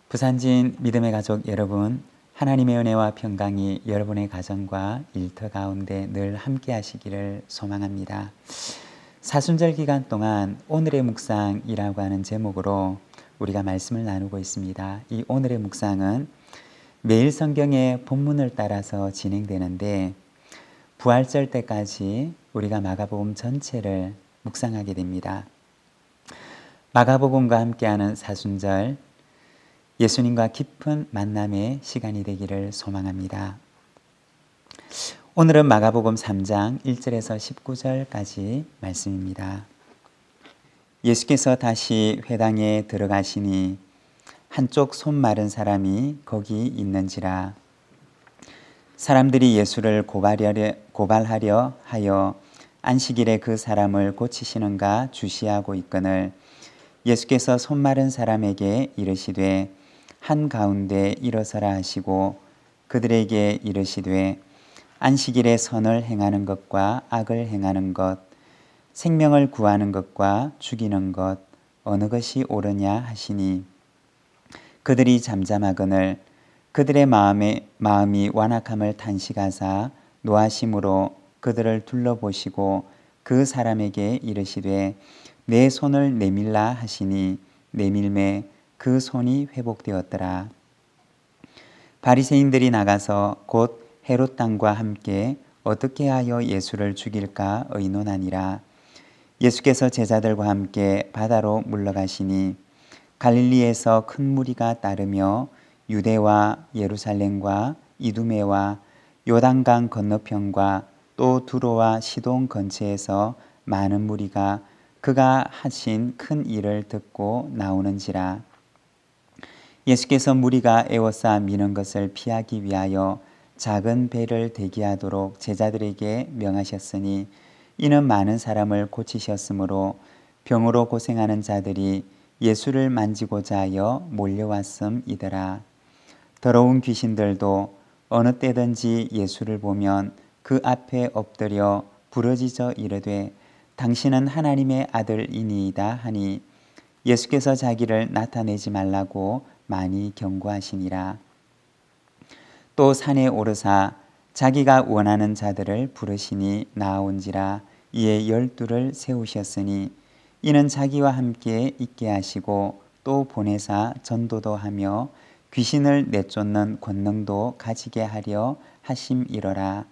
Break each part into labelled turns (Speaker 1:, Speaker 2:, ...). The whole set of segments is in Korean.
Speaker 1: 부산진 믿음의 가족 여러분, 하나님의 은혜와 평강이 여러분의 가정과 일터 가운데 늘 함께 하시기를 소망합니다. 사순절 기간 동안 오늘의 묵상이라고 하는 제목으로 우리가 말씀을 나누고 있습니다. 이 오늘의 묵상은 매일 성경의 본문을 따라서 진행되는데 부활절 때까지 우리가 마가복음 전체를 묵상하게 됩니다. 마가복음과 함께하는 사순절, 예수님과 깊은 만남의 시간이 되기를 소망합니다. 오늘은 마가복음 3장 1절에서 19절까지 말씀입니다. 예수께서 다시 회당에 들어가시니 한쪽 손 마른 사람이 거기 있는지라. 사람들이 예수를 고발하려 하여 안식일에 그 사람을 고치시는가 주시하고 있거늘 예수께서 손 마른 사람에게 이르시되 한가운데 일어서라 하시고 그들에게 이르시되 안식일에 선을 행하는 것과 악을 행하는 것, 생명을 구하는 것과 죽이는 것 어느 것이 옳으냐 하시니 그들이 잠잠하거늘 그들의 마음이 완악함을 탄식하사 노하심으로 그들을 둘러보시고 그 사람에게 이르시되 내 손을 내밀라 하시니 내밀매 그 손이 회복되었더라. 바리새인들이 나가서 곧 헤롯 왕과 함께 어떻게 하여 예수를 죽일까 의논하니라. 예수께서 제자들과 함께 바다로 물러가시니 갈릴리에서 큰 무리가 따르며 유대와 예루살렘과 이두메와 요단강 건너편과 또 두로와 시돈 근처에서 많은 무리가 그가 하신 큰 일을 듣고 나오는지라. 예수께서 무리가 에워싸 미는 것을 피하기 위하여 작은 배를 대기하도록 제자들에게 명하셨으니 이는 많은 사람을 고치셨으므로 병으로 고생하는 자들이 예수를 만지고자 하여 몰려왔음이더라. 더러운 귀신들도 어느 때든지 예수를 보면 그 앞에 엎드려 부르짖어 이르되 당신은 하나님의 아들이니이다 하니 예수께서 자기를 나타내지 말라고 많이 경고하시니라. 또 산에 오르사 자기가 원하는 자들을 부르시니 나아온지라. 이에 12를 세우셨으니 이는 자기와 함께 있게 하시고 또 보내사 전도도 하며 귀신을 내쫓는 권능도 가지게 하려 하심이러라.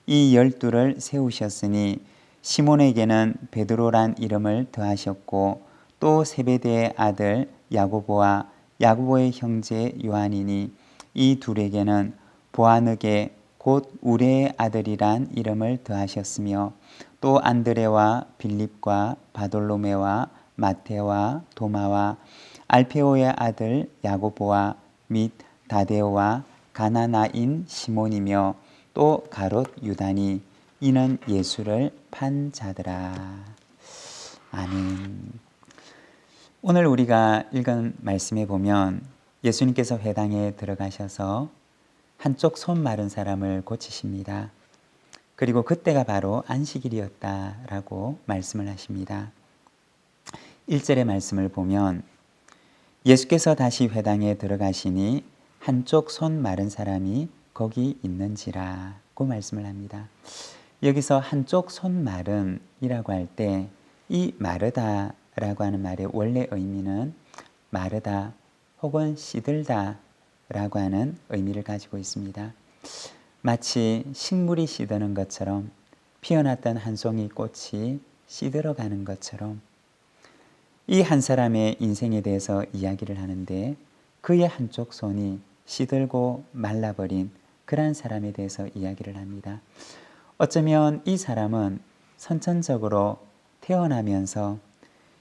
Speaker 1: 이 12를 세우셨으니 시몬에게는 베드로란 이름을 더하셨고 또 세베대의 아들 야고보와 야고보의 형제 요한이니 이 둘에게는 보아느게 곧 우레의 아들이란 이름을 더하셨으며 또 안드레와 빌립과 바돌로메와 마테와 도마와 알페오의 아들 야고보와 및 다데오와 가나나인 시몬이며 또 가롯 유다니 이는 예수를 판 자더라. 아멘. 오늘 우리가 읽은 말씀에 보면 예수님께서 회당에 들어가셔서 한쪽 손 마른 사람을 고치십니다. 그리고 그때가 바로 안식일이었다라고 말씀을 하십니다. 1절의 말씀을 보면 예수께서 다시 회당에 들어가시니 한쪽 손 마른 사람이 거기 있는지라고 말씀을 합니다. 여기서 한쪽 손 마른이라고 할 때 이 마르다라고 하는 말의 원래 의미는 마르다 혹은 시들다 라고 하는 의미를 가지고 있습니다. 마치 식물이 시드는 것처럼 피어났던 한 송이 꽃이 시들어가는 것처럼 이 한 사람의 인생에 대해서 이야기를 하는데 그의 한쪽 손이 시들고 말라버린 그러한 사람에 대해서 이야기를 합니다. 어쩌면 이 사람은 선천적으로 태어나면서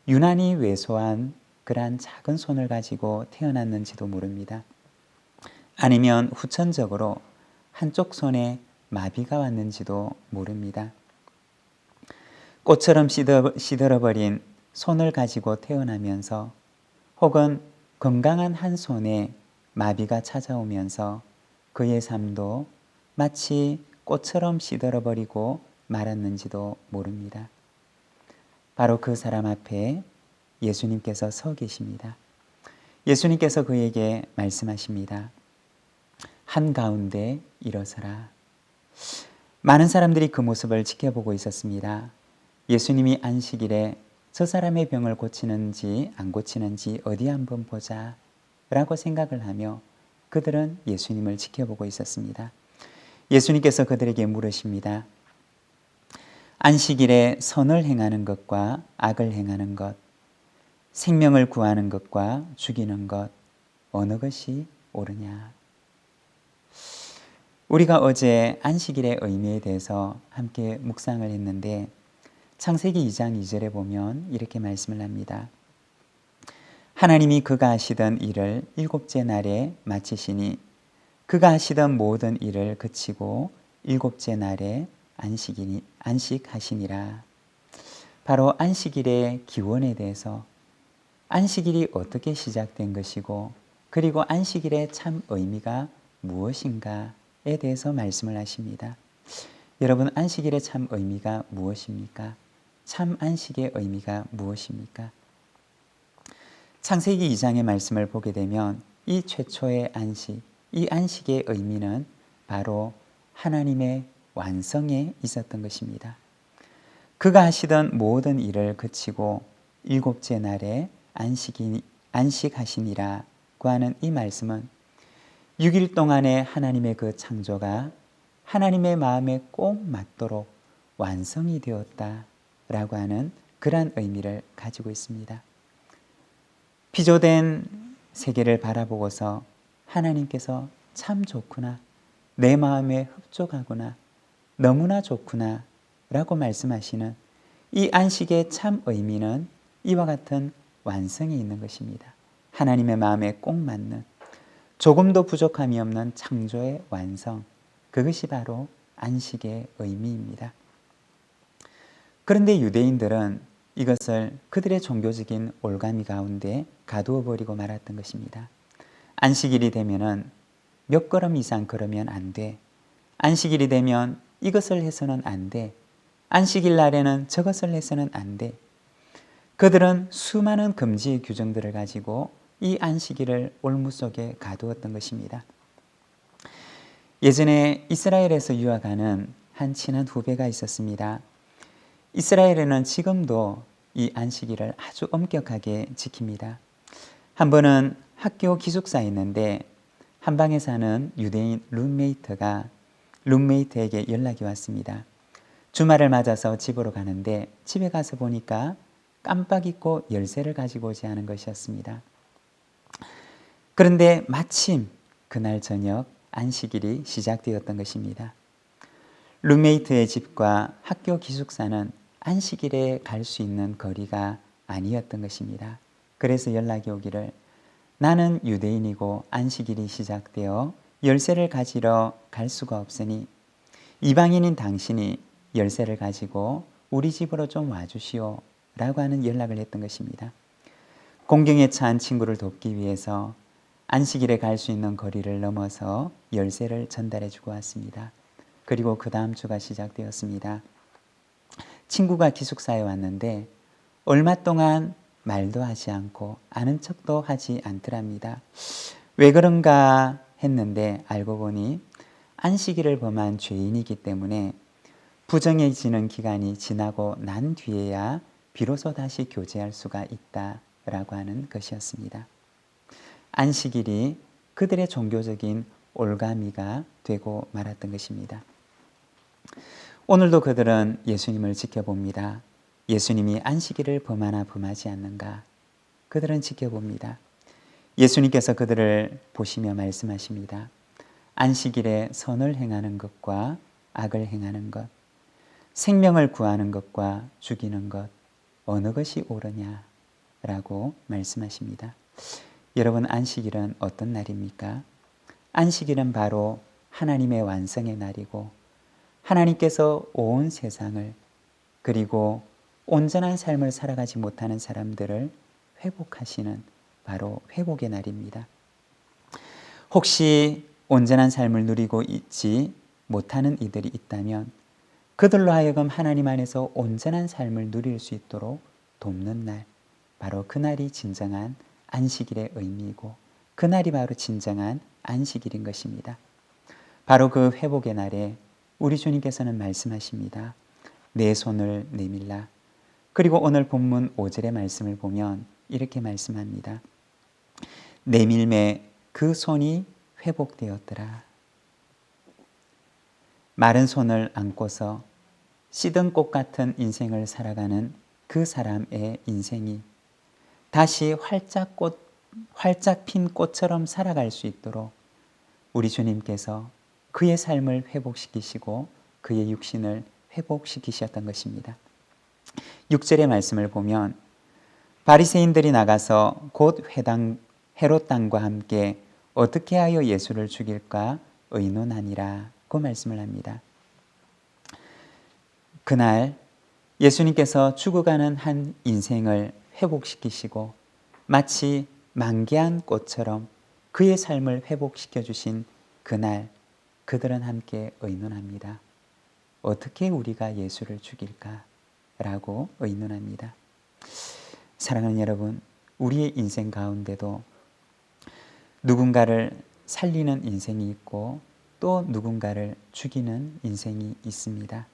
Speaker 1: 유난히 왜소한 그러한 작은 손을 가지고 태어났는지도 모릅니다. 아니면 후천적으로 한쪽 손에 마비가 왔는지도 모릅니다. 꽃처럼 시들어버린 손을 가지고 태어나면서 혹은 건강한 한 손에 마비가 찾아오면서 그의 삶도 마치 꽃처럼 시들어버리고 말았는지도 모릅니다. 바로 그 사람 앞에 예수님께서 서 계십니다. 예수님께서 그에게 말씀하십니다. 한가운데 일어서라. 많은 사람들이 그 모습을 지켜보고 있었습니다. 예수님이 안식일에 저 사람의 병을 고치는지 안 고치는지 어디 한번 보자 라고 생각을 하며 그들은 예수님을 지켜보고 있었습니다. 예수님께서 그들에게 물으십니다. 안식일에 선을 행하는 것과 악을 행하는 것, 생명을 구하는 것과 죽이는 것, 어느 것이 옳으냐? 우리가 어제 안식일의 의미에 대해서 함께 묵상을 했는데 창세기 2장 2절에 보면 이렇게 말씀을 합니다. 하나님이 그가 하시던 일을 일곱째 날에 마치시니 그가 하시던 모든 일을 그치고 일곱째 날에 안식하시니라. 바로 안식일의 기원에 대해서 안식일이 어떻게 시작된 것이고 그리고 안식일의 참 의미가 무엇인가에 대해서 말씀을 하십니다. 여러분, 안식일의 참 의미가 무엇입니까? 참 안식의 의미가 무엇입니까? 창세기 2장의 말씀을 보게 되면 이 최초의 안식, 이 안식의 의미는 바로 하나님의 완성에 있었던 것입니다. 그가 하시던 모든 일을 그치고 일곱째 날에 안식하시니라고 하는 이 말씀은 6일 동안의 하나님의 그 창조가 하나님의 마음에 꼭 맞도록 완성이 되었다라고 하는 그러한 의미를 가지고 있습니다. 피조된 세계를 바라보고서 하나님께서 참 좋구나, 내 마음에 흡족하구나, 너무나 좋구나 라고 말씀하시는 이 안식의 참 의미는 이와 같은 완성이 있는 것입니다. 하나님의 마음에 꼭 맞는 조금도 부족함이 없는 창조의 완성, 그것이 바로 안식의 의미입니다. 그런데 유대인들은 이것을 그들의 종교적인 올가미 가운데 가두어 버리고 말았던 것입니다. 안식일이 되면은 몇 걸음 이상 걸으면 안 돼. 안식일이 되면 이것을 해서는 안 돼. 안식일 날에는 저것을 해서는 안 돼. 그들은 수많은 금지 규정들을 가지고 이 안식일을 올무 속에 가두었던 것입니다. 예전에 이스라엘에서 유학하는 한 친한 후배가 있었습니다. 이스라엘에는 지금도 이 안식일을 아주 엄격하게 지킵니다. 한 번은 학교 기숙사에 있는데 한 방에 사는 유대인 룸메이트에게 연락이 왔습니다. 주말을 맞아서 집으로 가는데 집에 가서 보니까 깜빡 잊고 열쇠를 가지고 오지 않은 것이었습니다. 그런데 마침 그날 저녁 안식일이 시작되었던 것입니다. 룸메이트의 집과 학교 기숙사는 안식일에 갈 수 있는 거리가 아니었던 것입니다. 그래서 연락이 오기를 나는 유대인이고 안식일이 시작되어 열쇠를 가지러 갈 수가 없으니 이방인인 당신이 열쇠를 가지고 우리 집으로 좀 와주시오 라고 하는 연락을 했던 것입니다. 공경에 처한 친구를 돕기 위해서 안식일에 갈 수 있는 거리를 넘어서 열쇠를 전달해 주고 왔습니다. 그리고 그 다음 주가 시작되었습니다. 친구가 기숙사에 왔는데 얼마 동안 말도 하지 않고 아는 척도 하지 않더랍니다. 왜 그런가 했는데 알고 보니 안식일을 범한 죄인이기 때문에 부정해지는 기간이 지나고 난 뒤에야 비로소 다시 교제할 수가 있다라고 하는 것이었습니다. 안식일이 그들의 종교적인 올가미가 되고 말았던 것입니다. 오늘도 그들은 예수님을 지켜봅니다. 예수님이 안식일을 범하나 범하지 않는가? 그들은 지켜봅니다. 예수님께서 그들을 보시며 말씀하십니다. 안식일에 선을 행하는 것과 악을 행하는 것, 생명을 구하는 것과 죽이는 것, 어느 것이 옳으냐? 라고 말씀하십니다. 여러분, 안식일은 어떤 날입니까? 안식일은 바로 하나님의 완성의 날이고 하나님께서 온 세상을 그리고 온전한 삶을 살아가지 못하는 사람들을 회복하시는 바로 회복의 날입니다. 혹시 온전한 삶을 누리고 있지 못하는 이들이 있다면 그들로 하여금 하나님 안에서 온전한 삶을 누릴 수 있도록 돕는 날, 바로 그날이 진정한 안식일의 의미이고 그날이 바로 진정한 안식일인 것입니다. 바로 그 회복의 날에 우리 주님께서는 말씀하십니다. 내 손을 내밀라. 그리고 오늘 본문 5절의 말씀을 보면 이렇게 말씀합니다. 내밀매 그 손이 회복되었더라. 마른 손을 안고서 시든 꽃 같은 인생을 살아가는 그 사람의 인생이 다시 활짝 핀 꽃처럼 살아갈 수 있도록 우리 주님께서 그의 삶을 회복시키시고 그의 육신을 회복시키셨던 것입니다. 6절의 말씀을 보면 바리새인들이 나가서 곧 헤롯 당과 함께 어떻게 하여 예수를 죽일까 의논하니라고 말씀을 합니다. 그날 예수님께서 죽어가는 한 인생을 회복시키시고 마치 만개한 꽃처럼 그의 삶을 회복시켜 주신 그날 그들은 함께 의논합니다. 어떻게 우리가 예수를 죽일까? 라고 의논합니다. 사랑하는 여러분, 우리의 인생 가운데도 누군가를 살리는 인생이 있고 또 누군가를 죽이는 인생이 있습니다.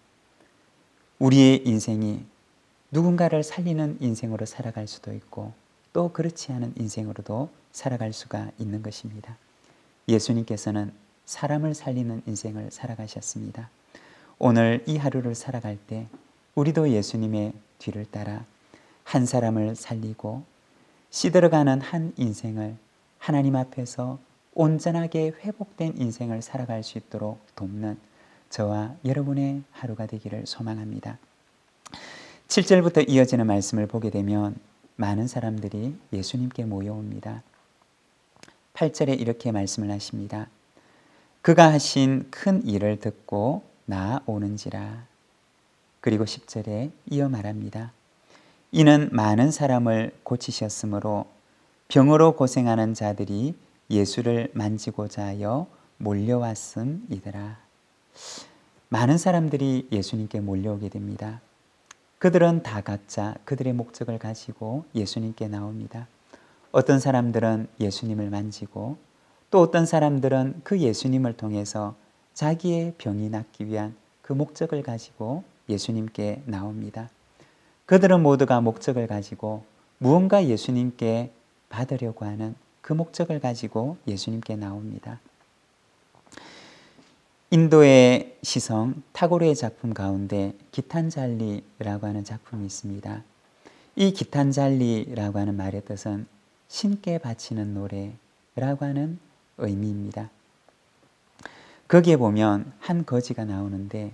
Speaker 1: 우리의 인생이 누군가를 살리는 인생으로 살아갈 수도 있고 또 그렇지 않은 인생으로도 살아갈 수가 있는 것입니다. 예수님께서는 사람을 살리는 인생을 살아가셨습니다. 오늘 이 하루를 살아갈 때 우리도 예수님의 뒤를 따라 한 사람을 살리고 시들어가는 한 인생을 하나님 앞에서 온전하게 회복된 인생을 살아갈 수 있도록 돕는 저와 여러분의 하루가 되기를 소망합니다. 7절부터 이어지는 말씀을 보게 되면 많은 사람들이 예수님께 모여옵니다. 8절에 이렇게 말씀을 하십니다. 그가 하신 큰 일을 듣고 나아오는지라. 그리고 10절에 이어 말합니다. 이는 많은 사람을 고치셨으므로 병으로 고생하는 자들이 예수를 만지고자 하여 몰려왔음이더라. 많은 사람들이 예수님께 몰려오게 됩니다. 그들은 다 각자 그들의 목적을 가지고 예수님께 나옵니다. 어떤 사람들은 예수님을 만지고 또 어떤 사람들은 그 예수님을 통해서 자기의 병이 낫기 위한 그 목적을 가지고 예수님께 나옵니다. 그들은 모두가 목적을 가지고 무언가 예수님께 받으려고 하는 그 목적을 가지고 예수님께 나옵니다. 인도의 시성 타고르의 작품 가운데 기탄잘리라고 하는 작품이 있습니다. 이 기탄잘리라고 하는 말의 뜻은 신께 바치는 노래라고 하는 의미입니다. 거기에 보면 한 거지가 나오는데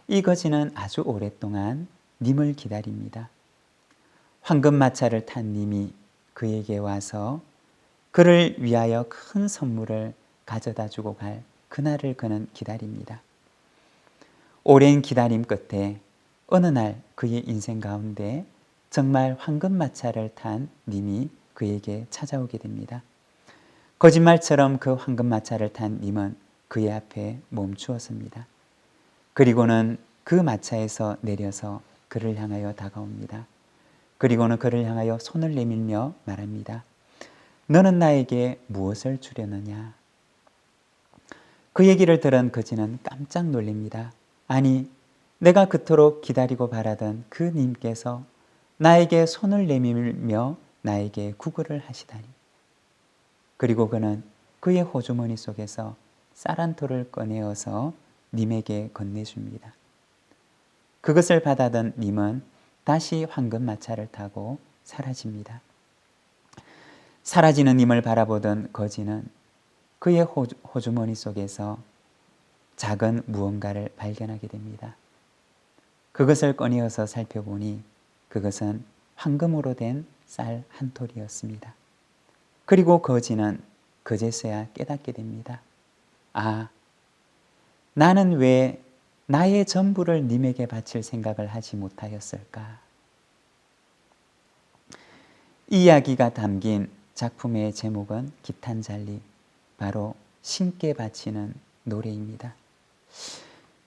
Speaker 1: 이 거지는 아주 오랫동안 님을 기다립니다. 황금마차를 탄 님이 그에게 와서 그를 위하여 큰 선물을 가져다 주고 갈 그날을 그는 기다립니다. 오랜 기다림 끝에 어느 날 그의 인생 가운데 정말 황금마차를 탄 님이 그에게 찾아오게 됩니다. 거짓말처럼 그 황금마차를 탄 님은 그의 앞에 멈추었습니다. 그리고는 그 마차에서 내려서 그를 향하여 다가옵니다. 그리고는 그를 향하여 손을 내밀며 말합니다. 너는 나에게 무엇을 주려느냐? 그 얘기를 들은 거지는 깜짝 놀랍니다. 아니, 내가 그토록 기다리고 바라던 그 님께서 나에게 손을 내밀며 나에게 구걸을 하시다니. 그리고 그는 그의 호주머니 속에서 쌀한톨을 꺼내어서 님에게 건네줍니다. 그것을 받아든 님은 다시 황금마차를 타고 사라집니다. 사라지는 님을 바라보던 거지는 그의 호주머니 속에서 작은 무언가를 발견하게 됩니다. 그것을 꺼내어서 살펴보니 그것은 황금으로 된 쌀 한 톨이었습니다. 그리고 거지는 그제서야 깨닫게 됩니다. 아, 나는 왜 나의 전부를 님에게 바칠 생각을 하지 못하였을까? 이 이야기가 담긴 작품의 제목은 기탄잘리, 바로 신께 바치는 노래입니다.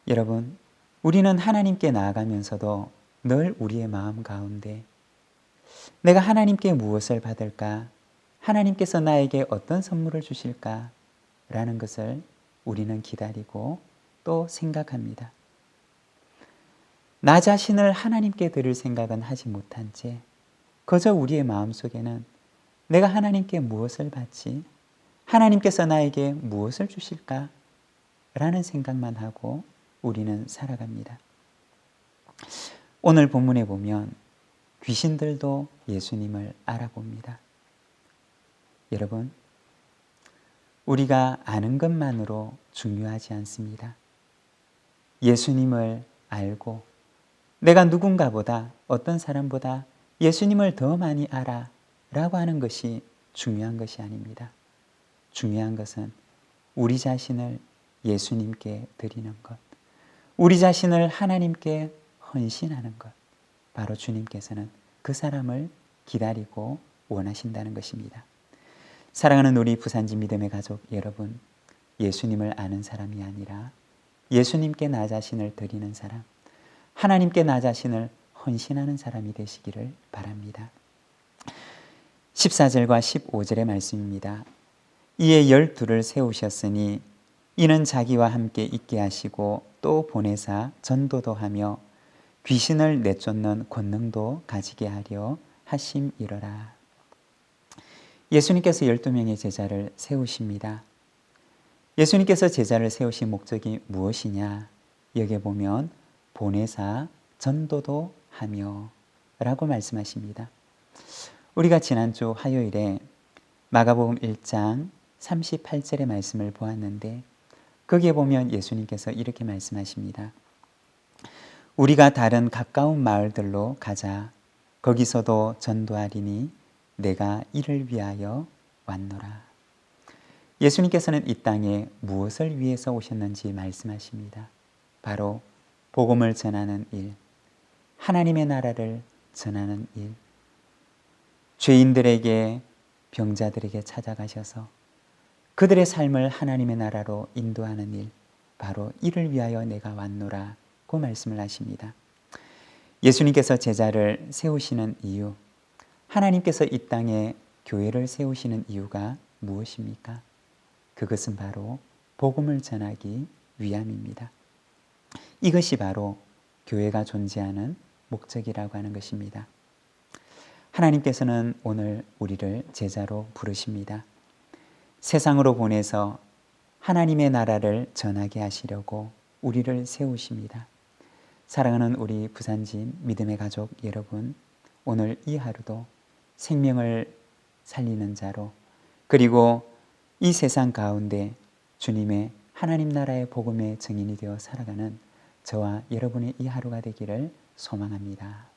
Speaker 1: 여러분, 우리는 하나님께 나아가면서도 늘 우리의 마음 가운데 내가 하나님께 무엇을 받을까 하나님께서 나에게 어떤 선물을 주실까라는 것을 우리는 기다리고 또 생각합니다. 나 자신을 하나님께 드릴 생각은 하지 못한 채 그저 우리의 마음속에는 내가 하나님께 무엇을 받지? 하나님께서 나에게 무엇을 주실까? 라는 생각만 하고 우리는 살아갑니다. 오늘 본문에 보면 귀신들도 예수님을 알아봅니다. 여러분, 우리가 아는 것만으로 중요하지 않습니다. 예수님을 알고 내가 누군가보다 어떤 사람보다 예수님을 더 많이 알아 라고 하는 것이 중요한 것이 아닙니다. 중요한 것은 우리 자신을 예수님께 드리는 것, 우리 자신을 하나님께 헌신하는 것, 바로 주님께서는 그 사람을 기다리고 원하신다는 것입니다. 사랑하는 우리 부산지 믿음의 가족 여러분, 예수님을 아는 사람이 아니라 예수님께 나 자신을 드리는 사람, 하나님께 나 자신을 헌신하는 사람이 되시기를 바랍니다. 14절과 15절의 말씀입니다. 이에 12를 세우셨으니 이는 자기와 함께 있게 하시고 또 보내사 전도도 하며 귀신을 내쫓는 권능도 가지게 하려 하심이러라. 예수님께서 12명의 제자를 세우십니다. 예수님께서 제자를 세우신 목적이 무엇이냐? 여기에 보면 보내사 전도도 하며 라고 말씀하십니다. 우리가 지난주 화요일에 마가복음 1장 38절의 말씀을 보았는데 거기에 보면 예수님께서 이렇게 말씀하십니다. 우리가 다른 가까운 마을들로 가자. 거기서도 전도하리니 내가 이를 위하여 왔노라. 예수님께서는 이 땅에 무엇을 위해서 오셨는지 말씀하십니다. 바로 복음을 전하는 일, 하나님의 나라를 전하는 일, 죄인들에게 병자들에게 찾아가셔서 그들의 삶을 하나님의 나라로 인도하는 일, 바로 이를 위하여 내가 왔노라 고 말씀을 하십니다. 예수님께서 제자를 세우시는 이유, 하나님께서 이 땅에 교회를 세우시는 이유가 무엇입니까? 그것은 바로 복음을 전하기 위함입니다. 이것이 바로 교회가 존재하는 목적이라고 하는 것입니다. 하나님께서는 오늘 우리를 제자로 부르십니다. 세상으로 보내서 하나님의 나라를 전하게 하시려고 우리를 세우십니다. 사랑하는 우리 부산진 믿음의 가족 여러분, 오늘 이 하루도 생명을 살리는 자로, 그리고 이 세상 가운데 주님의 하나님 나라의 복음의 증인이 되어 살아가는 저와 여러분의 이 하루가 되기를 소망합니다.